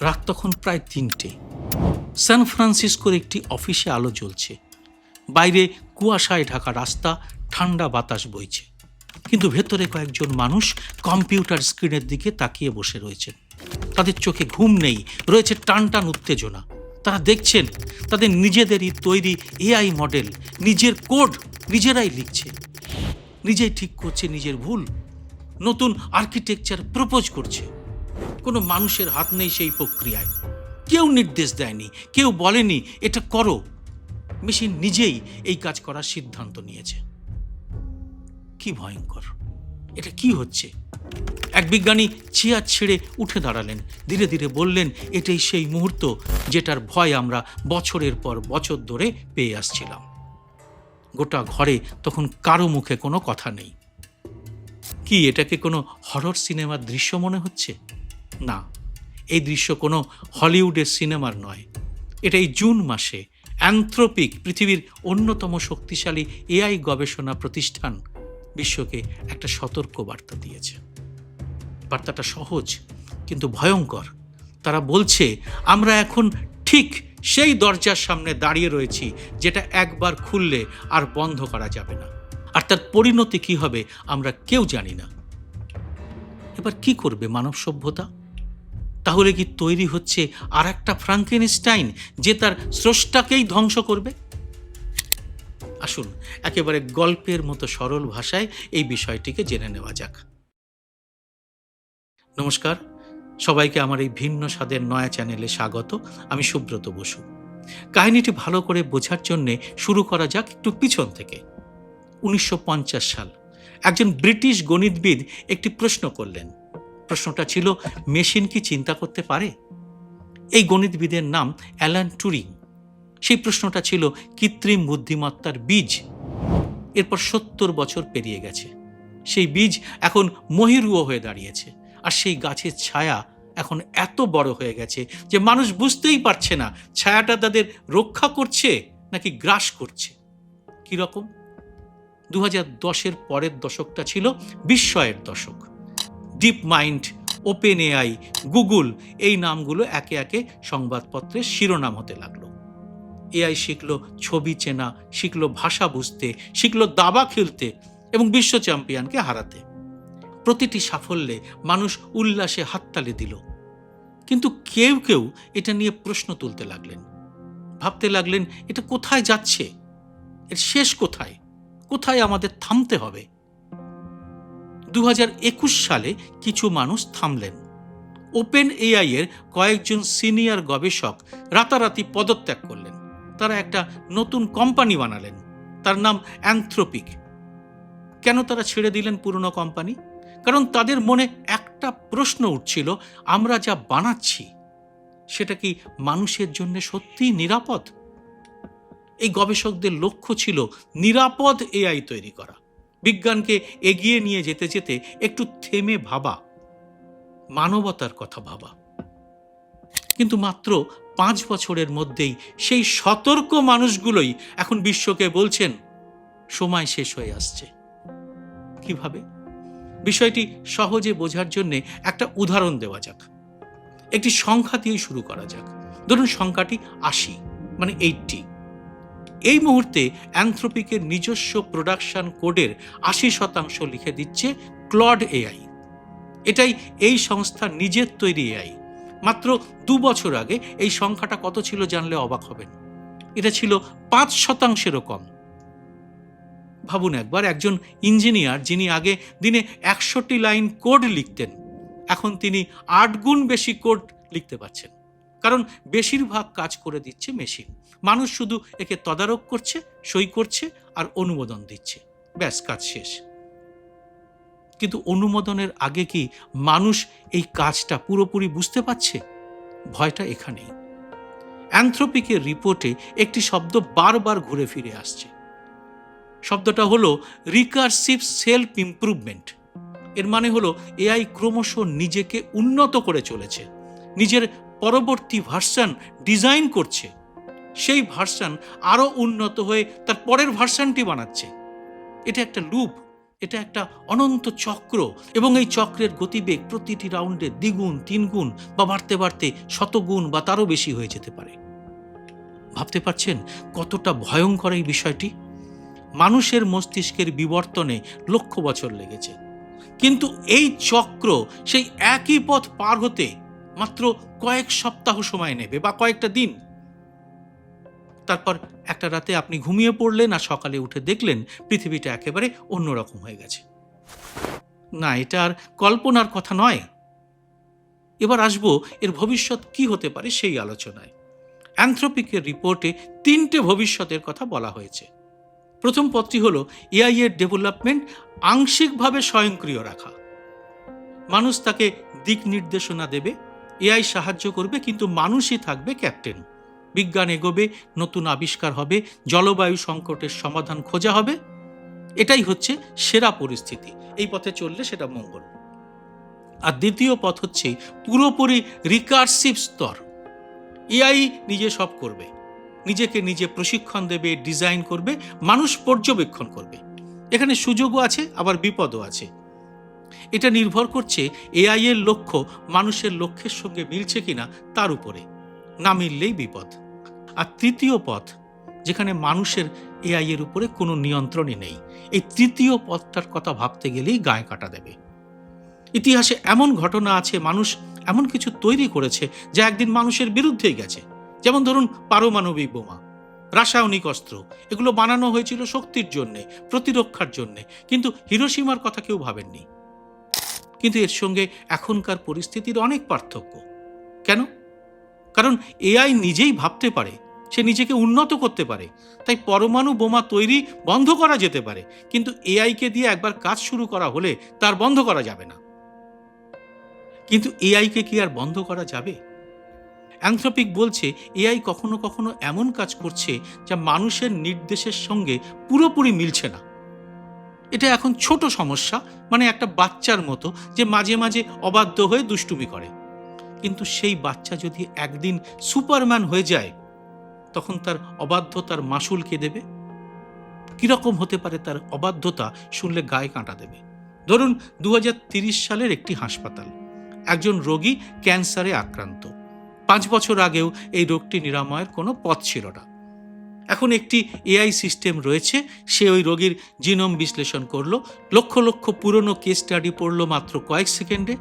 রাত তখন প্রায় ৩টে। সান ফ্রান্সিসকোর একটি অফিসে আলো জ্বলছে। বাইরে কুয়াশায় ঢাকা রাস্তা, ঠান্ডা বাতাস বইছে, কিন্তু ভেতরে কয়েকজন মানুষ কম্পিউটার স্ক্রিনের দিকে তাকিয়ে বসে রয়েছেন। তাদের চোখে ঘুম নেই, রয়েছে টান টান উত্তেজনা। তারা দেখছেন তাদের নিজেদেরই তৈরি এআই মডেল নিজের কোড নিজেরাই লিখছে, নিজেই ঠিক করছে নিজের ভুল, নতুন আর্কিটেকচার প্রপোজ করছে। কোনো মানুষের হাত নেই সেই প্রক্রিয়ায়। কেউ নির্দেশ দেয়নি, কেউ বলেনি এটা করো। মেশিন নিজেই এই কাজ করার সিদ্ধান্ত নিয়েছে। কি ভয়ঙ্কর! এটা কি হচ্ছে? এক বিজ্ঞানী চেয়ার ছেড়ে উঠে দাঁড়ালেন, ধীরে ধীরে বললেন, এটাই সেই মুহূর্ত যেটার ভয় আমরা বছরের পর বছর ধরে পেয়ে আসছিলাম। গোটা ঘরে তখন কারো মুখে কোনো কথা নেই। কি এটাকে কোনো হরর সিনেমার দৃশ্য মনে হচ্ছে? না, এই দৃশ্য কোনো হলিউডের সিনেমার নয়। এটা এই জুন মাসে অ্যানথ্রোপিক, পৃথিবীর অন্যতম শক্তিশালী এআই গবেষণা প্রতিষ্ঠান, বিশ্বকে একটা সতর্ক বার্তা দিয়েছে। বার্তাটা সহজ কিন্তু ভয়ঙ্কর। তারা বলছে আমরা এখন ঠিক সেই দরজার সামনে দাঁড়িয়ে রয়েছি যেটা একবার খুললে আর বন্ধ করা যাবে না, আর তার পরিণতি কি হবে আমরা কেউ জানি না। এবার কি করবে মানব সভ্যতা? তাহলে কি তৈরি হচ্ছে আর একটা ফ্রাঙ্কেনস্টাইন যে তার স্রষ্টাকেই ধ্বংস করবে? আসুন একেবারে গল্পের মতো সরল ভাষায় এই বিষয়টিকে জেনে নেওয়া যাক। নমস্কার, সবাইকে আমার এই ভিন্ন স্বাদের নয়া চ্যানেলে স্বাগত। আমি সুব্রত বসু। কাহিনীটি ভালো করে বোঝার জন্যে শুরু করা যাক একটু পিছন থেকে। 1950 সাল, একজন ব্রিটিশ গণিতবিদ একটি প্রশ্ন করলেন। প্রশ্নটা ছিল, মেশিন কি চিন্তা করতে পারে? এই গণিতবিদের নাম অ্যালান টুরিং। সেই প্রশ্নটা ছিল কৃত্রিম বুদ্ধিমত্তার বীজ। এরপর 70 বছর পেরিয়ে গেছে। সেই বীজ এখন মহিরুহ হয়ে দাঁড়িয়েছে, আর সেই গাছের ছায়া এখন এত বড় হয়ে গেছে যে মানুষ বুঝতেই পারছে না ছায়াটা তাদের রক্ষা করছে নাকি গ্রাস করছে। কিরকম? 2010-এর পরের দশকটা ছিল বিস্ময়ের দশক। Deep mind, open AI, Google, এই নামগুলো একে একে সংবাদপত্রের শিরোনাম হতে লাগলো। এআই শিখলো ছবি চেনা, শিখলো ভাষা বুঝতে, শিখলো দাবা খেলতে এবং বিশ্ব চ্যাম্পিয়নকে হারাতে। প্রতিটি সাফল্যে মানুষ উল্লাসে হাততালি দিল। কিন্তু কেউ কেউ এটা নিয়ে প্রশ্ন তুলতে লাগলেন, ভাবতে লাগলেন এটা কোথায় যাচ্ছে, এর শেষ কোথায়, কোথায় আমাদের থামতে হবে। 2021 সালে কিছু মানুষ থামলেন। ওপেন এআই এর কয়েকজন সিনিয়র গবেষক রাতারাতি পদত্যাগ করলেন। তারা একটা নতুন কোম্পানি বানালেন, তার নাম অ্যানথ্রোপিক। কেন তারা ছেড়ে দিলেন পুরনো কোম্পানি? কারণ তাদের মনে একটা প্রশ্ন উঠছিল, আমরা যা বানাচ্ছি সেটা কি মানুষের জন্য সত্যিই নিরাপদ? এই গবেষকদের লক্ষ্য ছিল নিরাপদ এআই তৈরি করা, বিজ্ঞানকে এগিয়ে নিয়ে যেতে যেতে একটু থেমে ভাবা, মানবতার কথা ভাবা। কিন্তু মাত্র 5 বছরের মধ্যেই সেই সতর্ক মানুষগুলোই এখন বিশ্বকে বলছেন সময় শেষ হয়ে আসছে। কিভাবে? বিষয়টি সহজে বোঝার জন্য একটা উদাহরণ দেওয়া যাক। একটি সংখ্যা দিয়ে শুরু করা যাক। ধরুন সংখ্যাটি 80, মানে 80। এই মুহূর্তে অ্যানথ্রোপিকের নিজস্ব প্রোডাকশন কোডের 80% লিখে দিচ্ছে ক্লড এআই। এটাই এই সংস্থার নিজের তৈরি এআই। মাত্র 2 বছর আগে এই সংখ্যাটা কত ছিল জানলে অবাক হবেন। এটা ছিল 5%-এরও কম। ভাবুন একবার, একজন ইঞ্জিনিয়ার যিনি আগে দিনে 100টি লাইন কোড লিখতেন, এখন তিনি 8 গুণ বেশি কোড লিখতে পারছেন। কারণ বেশিরভাগ কাজ করে দিচ্ছে মেশিন। মানুষ শুধু একে তদারক করছে, সই করছে আর অনুমোদন দিচ্ছে। ব্যাস, কাজ শেষ। কিন্তু অনুমোদনের আগে কি মানুষ এই কাজটা পুরোপুরি বুঝতে পারছে? ভয়টা এখানেই। অ্যানথ্রোপিকের রিপোর্টে একটি শব্দ বারবার ঘুরে ফিরে আসছে। শব্দটা হলো রিকারসিভ সেলফ ইমপ্রুভমেন্ট। এর মানে হলো এআই ক্রমশ নিজেকে উন্নত করে চলেছে, নিজের পরবর্তী ভার্সন ডিজাইন করছে, সেই ভার্সন আরো উন্নত হয়ে তার পরের ভার্সনটি বানাচ্ছে। এটা একটা লুপ, এটা একটা অনন্ত চক্র এবং এই চক্রের গতিবেগ প্রতিটি রাউন্ডে দ্বিগুণ, তিনগুণ বা বাড়তে বাড়তে শতগুণ বা তারও বেশি হয়ে যেতে পারে। ভাবতে পারছেন কতটা ভয়ঙ্কর এই বিষয়টি? মানুষের মস্তিষ্কের বিবর্তনে লক্ষ বছর লেগেছে, কিন্তু এই চক্র সেই একই পথ পার হতে মাত্র কয়েক সপ্তাহ সময় নেবে বা কয়েকটা দিন। তারপর একটা রাতে আপনি ঘুমিয়ে পড়লেন আর সকালে উঠে দেখলেন পৃথিবীটা একেবারে অন্যরকম হয়ে গেছে। না, এটা আর কল্পনার কথা নয়। এবার আসবো এর ভবিষ্যৎ কি হতে পারে সেই আলোচনায়। অ্যানথ্রোপিকের রিপোর্টে 3টে ভবিষ্যতের কথা বলা হয়েছে। প্রথম পথটি হলো এআই এর ডেভেলপমেন্ট আংশিকভাবে স্বয়ংক্রিয় রাখা। মানুষ তাকে দিক নির্দেশনা দেবে, এআই সাহায্য করবে, কিন্তু মানুষই থাকবে ক্যাপ্টেন। বিজ্ঞান এগোবে, নতুন আবিষ্কার হবে, জলবায়ু সংকটের সমাধান খোঁজা হবে। এটাই হচ্ছে সেরা পরিস্থিতি। এই পথে চললে সেটা মঙ্গল। আর দ্বিতীয় পথ হচ্ছে পুরোপুরি রিকার্সিভ স্তর। এআই নিজে সব করবে, নিজেকে নিজে প্রশিক্ষণ দেবে, ডিজাইন করবে, মানুষ পর্যবেক্ষণ করবে। এখানে সুযোগও আছে, আবার বিপদও আছে। এটা নির্ভর করছে এআই এর লক্ষ্য মানুষের লক্ষ্যের সঙ্গে মিলছে কিনা তার উপরে। না মিললেই বিপদ। আর তৃতীয় পথ, যেখানে মানুষের এআই এর উপরে কোনো নিয়ন্ত্রণই নেই, এই তৃতীয় পথটার কথা ভাবতে গেলেই গায়ে কাটা দেবে। ইতিহাসে এমন ঘটনা আছে, মানুষ এমন কিছু তৈরি করেছে যা একদিন মানুষের বিরুদ্ধেই গেছে। যেমন ধরুন পারমাণবিক বোমা, রাসায়নিক অস্ত্র। এগুলো বানানো হয়েছিল শক্তির জন্যে, প্রতিরক্ষার জন্যে, কিন্তু হিরোশিমার কথা কেউ ভাবেননি। কিন্তু এর সঙ্গে এখনকার পরিস্থিতির অনেক পার্থক্য। কেন? কারণ এআই নিজেই ভাবতে পারে, সে নিজেকে উন্নত করতে পারে। তাই পরমাণু বোমা তৈরি বন্ধ করা যেতে পারে, কিন্তু এআইকে দিয়ে একবার কাজ শুরু করা হলে তার বন্ধ করা যাবে না। কিন্তু এআইকে কি আর বন্ধ করা যাবে? অ্যানথ্রোপিক বলছে এআই কখনো কখনো এমন কাজ করছে যা মানুষের নির্দেশের সঙ্গে পুরোপুরি মিলছে না। এটা এখন ছোট সমস্যা, মানে একটা বাচ্চার মতো যে মাঝে মাঝে অবাধ্য হয়ে দুষ্টুমি করে। কিন্তু সেই বাচ্চা যদি একদিন সুপারম্যান হয়ে যায়, তখন তার অবাধ্যতার মাসুল কে দেবে? কিরকম হতে পারে তার অবাধ্যতা শুনলে গায়ে কাঁটা দেবে। ধরুন 2030 সালের একটি হাসপাতাল। একজন রোগী ক্যান্সারে আক্রান্ত। 5 বছর আগেও এই রোগটি নিরাময়ের কোনো পথ ছিল না। এখন একটি এআই সিস্টেম রয়েছে, সে ওই রোগীর জিনোম বিশ্লেষণ করলো, লক্ষ লক্ষ পুরনো কেস স্টাডি পড়লো মাত্র কয়েক সেকেন্ডে,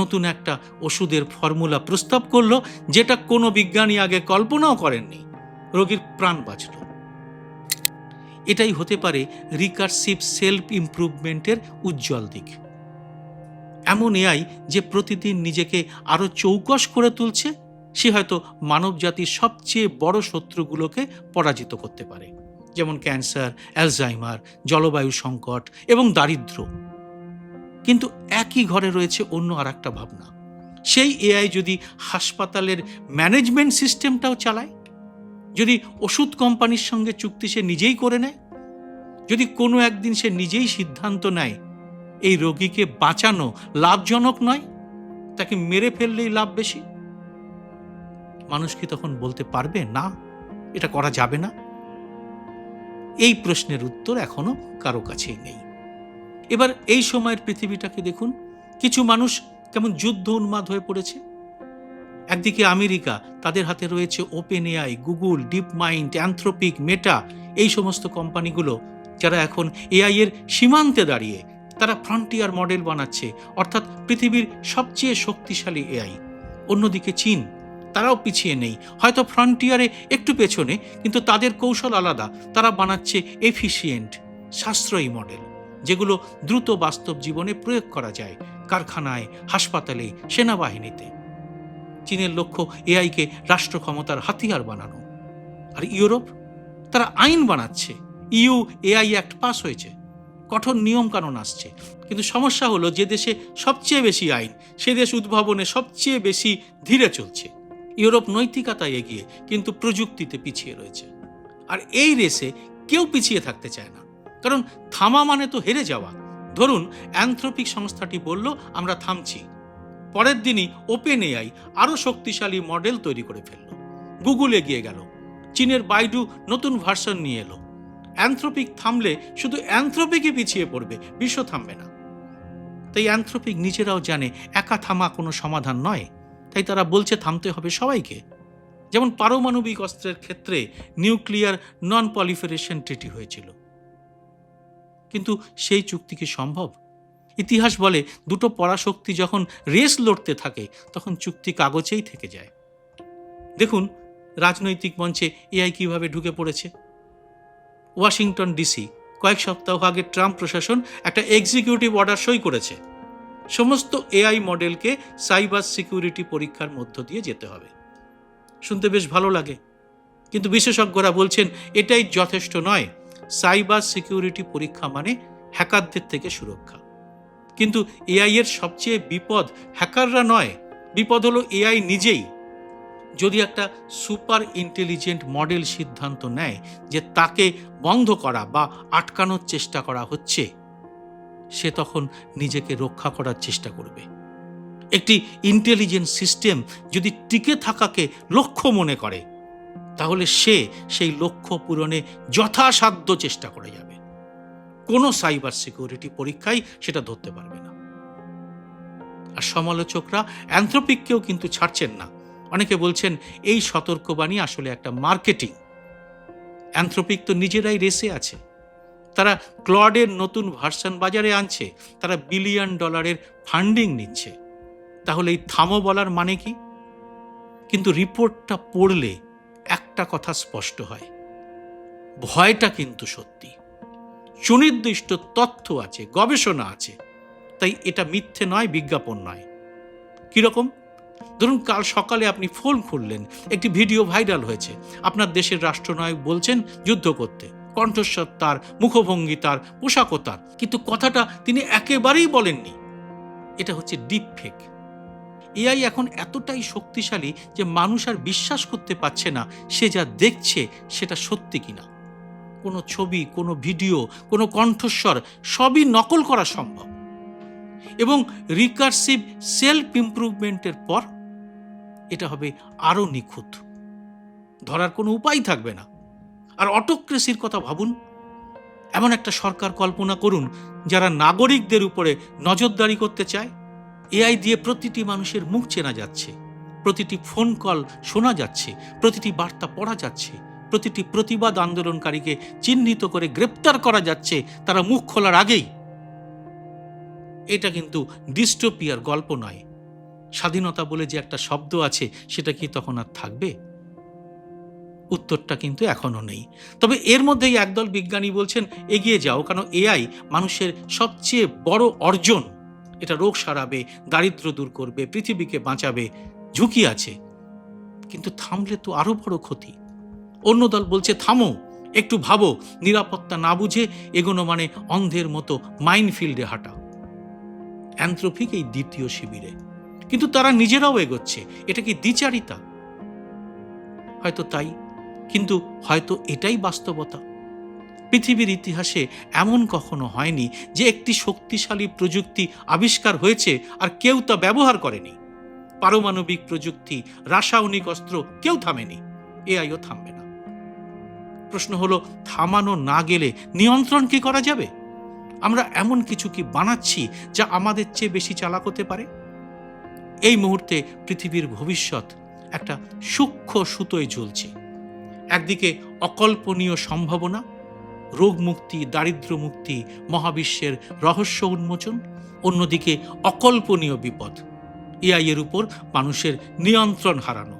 নতুন একটা ওষুধের ফর্মুলা প্রস্তাব করলো যেটা কোনো বিজ্ঞানী আগে কল্পনাও করেননি। রোগীর প্রাণ বাঁচল। এটাই হতে পারে রিকার্সিভ সেলফ ইমপ্রুভমেন্টের উজ্জ্বল দিক। এমন এআই যে প্রতিদিন নিজেকে আরো চৌকস করে তুলছে, সে হয়তো মানব জাতির সবচেয়ে বড় শত্রুগুলোকে পরাজিত করতে পারে, যেমন ক্যান্সার, অ্যালজাইমার, জলবায়ু সংকট এবং দারিদ্র্য। কিন্তু একই ঘরে রয়েছে অন্য আর একটা ভাবনা। সেই এআই যদি হাসপাতালের ম্যানেজমেন্ট সিস্টেমটাও চালায়, যদি ওষুধ কোম্পানির সঙ্গে চুক্তি সে নিজেই করে নেয়, যদি কোনো একদিন সে নিজেই সিদ্ধান্ত নেয় এই রোগীকে বাঁচানো লাভজনক নয়, তাকে মেরে ফেললেই লাভ বেশি, মানুষ কি তখন বলতে পারবে না এটা করা যাবে না? এই প্রশ্নের উত্তর এখনো কারো কাছেই নেই। এবার এই সময়ের পৃথিবীটাকে দেখুন, কিছু মানুষ কেমন যুদ্ধ উন্মাদ হয়ে পড়েছে। একদিকে আমেরিকা, তাদের হাতে রয়েছে open AI, Google, DeepMind, Anthropic, Meta, এই সমস্ত কোম্পানিগুলো যারা এখন এআই এর সীমান্তে দাঁড়িয়ে তারা ফ্রন্টিয়ার মডেল বানাচ্ছে, অর্থাৎ পৃথিবীর সবচেয়ে শক্তিশালী এআই। অন্যদিকে চীন, তারাও পিছিয়ে নেই, হয়তো ফ্রন্টিয়ারে একটু পেছনে, কিন্তু তাদের কৌশল আলাদা। তারা বানাচ্ছে এফিশিয়েন্ট, সাশ্রয়ী মডেল, যেগুলো দ্রুত বাস্তব জীবনে প্রয়োগ করা যায়, কারখানায়, হাসপাতালে, সেনাবাহিনীতে। চীনের লক্ষ্য এআইকে রাষ্ট্র ক্ষমতার হাতিয়ার বানানো। আর ইউরোপ, তারা আইন বানাচ্ছে। ইউ এআই অ্যাক্ট পাস হয়েছে, কঠোর নিয়ম কানুন আসছে। কিন্তু সমস্যা হলো, যে দেশে সবচেয়ে বেশি আইন, সে দেশ উদ্ভাবনে সবচেয়ে বেশি ধীরে চলছে। ইউরোপ নৈতিকতায় এগিয়ে, কিন্তু প্রযুক্তিতে পিছিয়ে রয়েছে। আর এই রেসে কেউ পিছিয়ে থাকতে চায় না, কারণ থামা মানে তো হেরে যাওয়া। ধরুন অ্যানথ্রোপিক সংস্থাটি বলল আমরা থামছি, পরের দিনই ওপেন এআই আরো শক্তিশালী মডেল তৈরি করে ফেলল। গুগল এগিয়ে গেল, চীনের বাইডু নতুন ভার্সন নিয়ে এলো। অ্যানথ্রোপিক থামলে শুধু অ্যানথ্রোপিকই পিছিয়ে পড়বে, বিশ্ব থামবে না। তাই অ্যানথ্রোপিক নিজেরাও জানে একা থামা কোনো সমাধান নয়, তাই তারা বলছে থামতে হবে সবাইকে। যেমন পারমাণবিক অস্ত্রের ক্ষেত্রে নিউক্লিয়ার নন পলিফারেশন ট্রিটি হয়েছিল, কিন্তু সেই চুক্তি কি সম্ভব? ইতিহাস বলে দুটো পরাশক্তি যখন রেস লড়তে থাকে তখন চুক্তি কাগজেই থেকে যায়। দেখুন রাজনৈতিক মঞ্চে এআই কিভাবে ঢুকে পড়েছে। ওয়াশিংটন ডিসি কয়েক সপ্তাহ আগে ট্রাম্প প্রশাসন একটা এক্সিকিউটিভ অর্ডার সই করেছে, সমস্ত এআই মডেলকে সাইবার সিকিউরিটি পরীক্ষার মধ্য দিয়ে যেতে হবে। শুনতে বেশ ভালো লাগে, কিন্তু বিশেষজ্ঞরা বলছেন এটাই যথেষ্ট নয়। সাইবার সিকিউরিটি পরীক্ষা মানে হ্যাকারদের থেকে সুরক্ষা। কিন্তু এআই এর সবচেয়ে বিপদ হ্যাকাররা নয়, বিপদ হলো এআই নিজেই। যদি একটা সুপার ইন্টেলিজেন্ট মডেল সিদ্ধান্ত নেয় যে তাকে বন্ধ করা বা আটকানোর চেষ্টা করা হচ্ছে, সে তখন নিজেকে রক্ষা করার চেষ্টা করবে। একটি ইন্টেলিজেন্ট সিস্টেম যদি টিকে থাকাকে লক্ষ্য মনে করে, তাহলে সে সেই লক্ষ্য পূরণে যথাসাধ্য চেষ্টা করে যাবে। কোনো সাইবার সিকিউরিটি পরীক্ষায় সেটা ধরতে পারবে না। আর সমালোচকরা অ্যানথ্রোপিককেও কিন্তু ছাড়ছেন না। অনেকে বলছেন এই সতর্কবাণী আসলে একটা মার্কেটিং। অ্যানথ্রোপিক তো নিজেরাই রেসে আছে, তারা ক্লডের নতুন ভার্সন বাজারে আনছে, তারা $1 বিলিয়ন ফান্ডিং নিচ্ছে। তাহলে এই থামো বলার মানে কি? কিন্তু রিপোর্টটা পড়লে একটা কথা স্পষ্ট হয়, ভয়টা কিন্তু সত্যি। সুনির্দিষ্ট তথ্য আছে, গবেষণা আছে, তাই এটা মিথ্যে নয়, বিজ্ঞাপন নয়। কিরকম? ধরুন কাল সকালে আপনি ফোন খুললেন, একটি ভিডিও ভাইরাল হয়েছে, আপনার দেশের রাষ্ট্রনায়ক বলছেন যুদ্ধ করতে, কণ্ঠস্বর তার, মুখভঙ্গি তার, পোশাকও তার, কিন্তু কথাটা তিনি একেবারেই বলেননি। এটা হচ্ছে ডিপ ফেক। এআই এখন এতটাই শক্তিশালী যে মানুষ আর বিশ্বাস করতে পারছে না সে যা দেখছে সেটা সত্যি কিনা। কোনো ছবি, কোনো ভিডিও, কোনো কণ্ঠস্বর সবই নকল করা সম্ভব। এবং রিকার্সিভ সেলফ ইমপ্রুভমেন্টের পর এটা হবে আরো নিখুঁত, ধরার কোনো উপায় থাকবে না। আর অটোক্রেসির কথা ভাবুন। এমন একটা সরকার কল্পনা করুন যারা নাগরিকদের উপরে নজরদারি করতে চায়। এআই দিয়ে প্রতিটি মানুষের মুখ চেনা যাচ্ছে, প্রতিটি ফোন কল শোনা যাচ্ছে, প্রতিটি বার্তা পড়া যাচ্ছে, প্রতিটি প্রতিবাদ আন্দোলনকারীকে চিহ্নিত করে গ্রেপ্তার করা যাচ্ছে তারা মুখ খোলার আগেই। এটা কিন্তু ডিস্টোপিয়ার গল্প নয়। স্বাধীনতা বলে যে একটা শব্দ আছে সেটা কি তখন আর থাকবে? উত্তরটা কিন্তু এখনো নেই। তবে এর মধ্যেই একদল বিজ্ঞানী বলছেন এগিয়ে যাও, কারণ এআই মানুষের সবচেয়ে বড় অর্জন। এটা রোগ সারাবে, দারিদ্র্য দূর করবে, পৃথিবীকে বাঁচাবে, ঝুঁকি আছে। কিন্তু থামলে তো আরো বড় ক্ষতি। অন্য দল বলছে থামো, একটু ভাবো, নিরাপত্তা না বুঝে এগোনো মানে অন্ধের মতো মাইনফিল্ডে হাঁটা। অ্যানথ্রোপিক এই দ্বিতীয় শিবিরে, কিন্তু তারা নিজেরাও এগোচ্ছে। এটা কি দ্বিচারিতা? হয়তো তাই, কিন্তু হয়তো এটাই বাস্তবতা। পৃথিবীর ইতিহাসে এমন কখনো হয়নি যে একটি শক্তিশালী প্রযুক্তি আবিষ্কার হয়েছে আর কেউ তা ব্যবহার করেনি। পারমাণবিক প্রযুক্তি, রাসায়নিক অস্ত্র, কেউ থামেনি, এআইও থামবে না। প্রশ্ন হলো থামানো না গেলে নিয়ন্ত্রণ কি করা যাবে? আমরা এমন কিছু কি বানাচ্ছি যা আমাদের চেয়ে বেশি চালাক হতে পারে? এই মুহূর্তে পৃথিবীর ভবিষ্যৎ একটা সূক্ষ্ম সুতোয় ঝুলছে। একদিকে অকল্পনীয় সম্ভাবনা, রোগ মুক্তি, দারিদ্র্য মুক্তি, মহাবিশ্বের রহস্য উন্মোচন, অন্যদিকে অকল্পনীয় বিপদ, এআই এর উপর মানুষের নিয়ন্ত্রণ হারানো,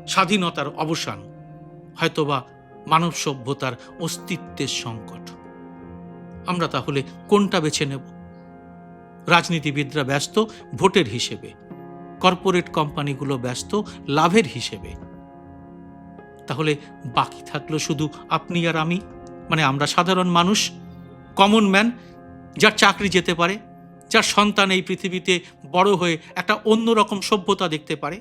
স্বাধীনতার অবসান, হয়তোবা মানব সভ্যতার অস্তিত্বের সংকট। আমরা তাহলে কোনটা বেছে নেব? রাজনীতিবিদরা ব্যস্ত ভোটের হিসেবে, কর্পোরেট কোম্পানিগুলো ব্যস্ত লাভের হিসেবে। তাহলে বাকি থাকলো শুধু আপনি আর আমি, মানে আমরা সাধারণ মানুষ, কমন ম্যান, যার চাকরি যেতে পারে, যার সন্তান এই পৃথিবীতে বড় হয়ে একটা অন্যরকম সভ্যতা দেখতে পারে,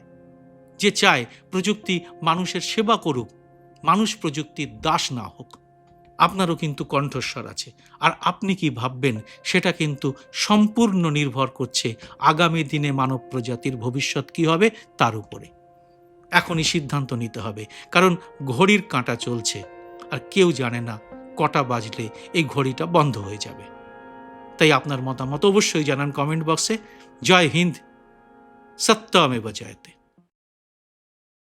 যে চায় প্রযুক্তি মানুষের সেবা করুক, মানুষ প্রযুক্তির দাস না হোক। আপনারও কিন্তু কণ্ঠস্বর আছে, আর আপনি কি ভাববেন সেটা কিন্তু সম্পূর্ণ নির্ভর করছে আগামী দিনে মানব প্রজাতির ভবিষ্যৎ কি হবে তার উপরে। এখনই সিদ্ধান্ত নিতে হবে, কারণ ঘড়ির কাঁটা চলছে আর কেউ জানে না কটা বাজলে এই ঘড়িটা বন্ধ হয়ে যাবে। তাই আপনার মতামত অবশ্যই জানান কমেন্ট বক্সে। জয় হিন্দ, সত্যমেব জয়তে।